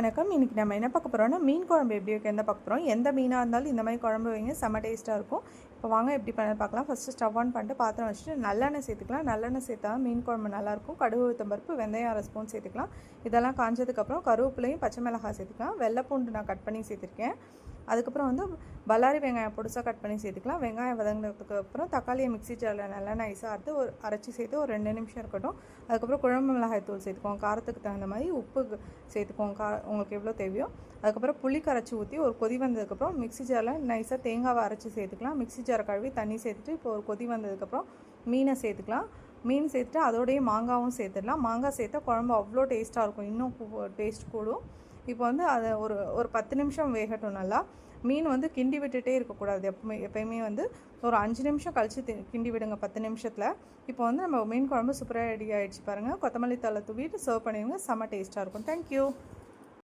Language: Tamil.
வணக்கம். இன்றைக்கி நம்ம என்ன பார்க்க போகிறோம்னா மீன் குழம்பு எப்படி வைக்க பார்க்க போகிறோம். எந்த மீனாக இருந்தாலும் இந்த மாதிரி குழம்பு வைங்க, செம்ம டேஸ்ட்டாக இருக்கும். இப்போ வாங்க எப்படி பண்ண பார்க்கலாம். ஃபஸ்ட்டு ஸ்டவ் ஆன் பண்ணிட்டு பாத்திரம் வச்சுட்டு நல்லெண்ணெய் சேர்த்துக்கலாம். நல்லெண்ணெய் சேர்த்தா மீன் குழம்பு நல்லாயிருக்கும். கடுகு உளுத்தம்பருப்பு வெந்தயம் 1 ஸ்பூன் சேர்த்துக்கலாம். இதெல்லாம் காஞ்சதுக்கப்புறம் கருவேப்பிலையும் பச்சை மிளகாய் சேர்த்துக்கலாம். வெள்ளைப்பூண்டு நான் கட் பண்ணி சேர்த்துருக்கேன். அதுக்கப்புறம் வந்து பல்லாரி வெங்காயம் பொடிசாக கட் பண்ணி சேர்த்துக்கலாம். வெங்காயம் வதங்கினதுக்கப்புறம் தக்காளியை மிக்ஸி ஜாரில் நல்லா நைஸாக அரைச்சி சேர்த்து ஒரு 2 நிமிஷம் இருக்கட்டும். அதுக்கப்புறம் குழம்பு மிளகாய் தூள் சேர்த்துக்கோங்க. காரத்துக்கு தகுந்த மாதிரி உப்பு சேர்த்துக்கோங்க, உங்களுக்கு எவ்வளோ தேவையோ. அதுக்கப்புறம் புளி கரைச்சி ஊற்றி ஒரு கொதி வந்ததுக்கப்புறம் மிக்ஸி ஜாரில் நைஸாக தேங்காவை அரைச்சி சேர்த்துக்கலாம். மிக்ஸி ஜாரை கழுவி தண்ணி சேர்த்துட்டு இப்போ ஒரு கொதி வந்ததுக்கப்புறம் மீனை சேர்த்துக்கலாம். மீன் சேர்த்துட்டு அதோடையே மாங்காவும் சேர்த்துடலாம். மாங்காய் சேர்த்தா குழம்பு அவ்வளோ டேஸ்ட்டாக இருக்கும், இன்னும் டேஸ்ட் கூடும். இப்போ வந்து அதை ஒரு 10 நிமிஷம் வேகட்டும். நல்லா மீன் வந்து கிண்டி விட்டுட்டே இருக்கக்கூடாது. எப்பயுமே வந்து ஒரு 5 நிமிஷம் கழித்து கிண்டி விடுங்க, 10 நிமிஷத்தில். இப்போ வந்து நம்ம மீன் குழம்பு சூப்பராக ரெடி ஆகிடுச்சு பாருங்கள். கொத்தமல்லி தழை தூவிட்டு சர்வ் பண்ணிடுங்க, செம்ம டேஸ்ட்டாக இருக்கும். தேங்க்யூ.